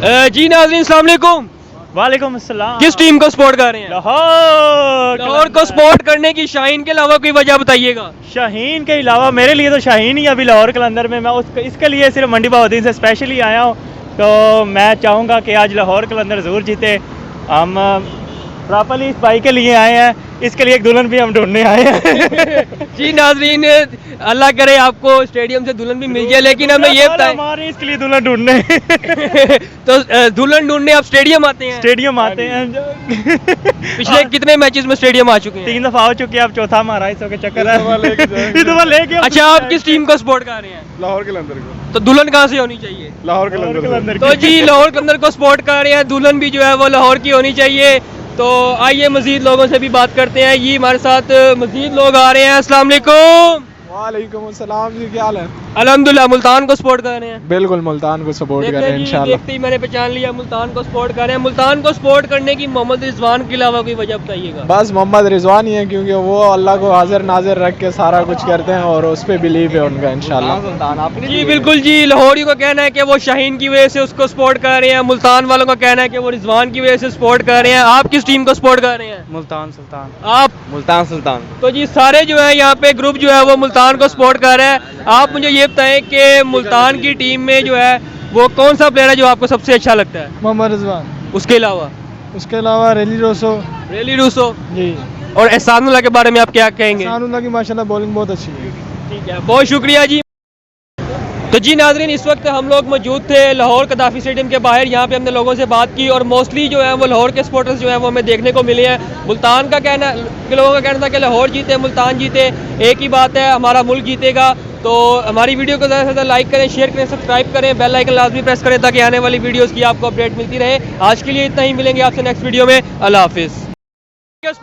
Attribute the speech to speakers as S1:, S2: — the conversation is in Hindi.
S1: जी नाज़रीन अस्सलाम वालेकुम।
S2: वालेकुम अस्सलाम।
S1: किस टीम को सपोर्ट कर रहे हैं? लाहौर को सपोर्ट करने की शाहीन के अलावा कोई वजह बताइएगा।
S2: शाहीन के अलावा मेरे लिए तो शाहीन ही अभी लाहौर कलंदर में, मैं इसके लिए सिर्फ मंडी बहाउद्दीन से स्पेशली आया हूँ। तो मैं चाहूँगा कि आज लाहौर कलंदर ज़रूर जीते। हम प्रॉपरली इस भाई के लिए आए हैं, इसके लिए एक दुल्हन भी हम ढूंढने आए हैं।
S1: जी नाज़रीन अल्लाह करे आपको स्टेडियम से दुल्हन भी मिल जाए, लेकिन हमें ये बताएं
S2: हमारे इसके लिए दुल्हन ढूंढने
S1: तो दुल्हन ढूंढने आप स्टेडियम आते हैं?
S2: स्टेडियम आते हैं।
S1: पिछले कितने मैचेस में स्टेडियम आ चुके हैं?
S2: 3 दफ़ा हो चुके हैं, अब चौथा हमारा इस के चक्कर है लेके।
S1: अच्छा, आप किस टीम को सपोर्ट कर रहे हैं?
S3: लाहौर कलंदर को।
S1: तो दुल्हन कहाँ से होनी चाहिए?
S3: लाहौर कलंदर
S1: तो जी लाहौर कलंदर को सपोर्ट कर रहे हैं, दुल्हन भी जो है वो लाहौर की होनी चाहिए। तो आइए मजीद लोगों से भी बात करते हैं। ये हमारे साथ मजीद लोग आ रहे हैं। अस्सलाम वालेकुम।
S3: वालेकुम अस्सलाम जी, क्या हाल है?
S1: अल्हम्दुलिल्लाह। मुल्तान को सपोर्ट कर रहे हैं?
S3: बिल्कुल मुल्तान को सपोर्ट कर रहे हैं इंशाल्लाह।
S1: देखते ही मैंने पहचान लिया, मुल्तान को सपोर्ट कर रहे हैं। मुल्तान को सपोर्ट करने की मोहम्मद रिजवान के अलावा कोई वजह बताइएगा।
S3: बस मोहम्मद रिजवान ही है, क्योंकि वो अल्लाह को हाजिर नाजिर रख के सारा कुछ करते हैं और उस पर बिलीव है उनका इंशाल्लाह।
S1: जी बिल्कुल जी, लाहौरियों का कहना है कि वो शाहीन की वजह से उसको सपोर्ट कर रहे हैं, मुल्तान वालों का कहना है कि वो रिजवान की वजह से सपोर्ट कर रहे हैं। आप किस टीम को सपोर्ट कर रहे हैं?
S2: मुल्तान सुल्तान।
S1: आप?
S3: मुल्तान सुल्तान।
S1: तो जी सारे जो है यहाँ पे ग्रुप जो है वो मुल्तान को सपोर्ट कर रहे हैं। आप मुझे ये बताएं कि मुल्तान की टीम में जो है वो कौन सा प्लेयर है जो आपको सबसे अच्छा लगता है?
S3: मोहम्मद रिजवान।
S1: उसके अलावा?
S3: उसके अलावा रेली रोसो।
S1: रेली रूसो।
S3: जी।
S1: और एहसानुल्लाह के बारे में आप क्या कहेंगे?
S3: एहसानुल्लाह की माशाल्लाह बॉलिंग बहुत अच्छी है।
S1: ठीक है, बहुत शुक्रिया जी। तो जी नाजरीन, इस वक्त हम लोग मौजूद थे लाहौर कदाफी स्टेडियम के बाहर। यहाँ पे हमने लोगों से बात की और मोस्टली जो है वो लाहौर के सपोर्टर्स जो है वो हमें देखने को मिले हैं। मुल्तान का कहना, लोगों का कहना था कि लाहौर जीते मुल्तान जीते, एक ही बात है, हमारा मुल्क जीतेगा। तो हमारी वीडियो को ज़्यादा से ज़्यादा लाइक करें, शेयर करें, सब्सक्राइब करें, बेल आइकन लाजमी प्रेस करें ताकि आने वाली वीडियोज़ की आपको अपडेट मिलती रहे। आज के लिए इतना ही, मिलेंगे आपसे नेक्स्ट वीडियो में। अल्लाह हाफिज़।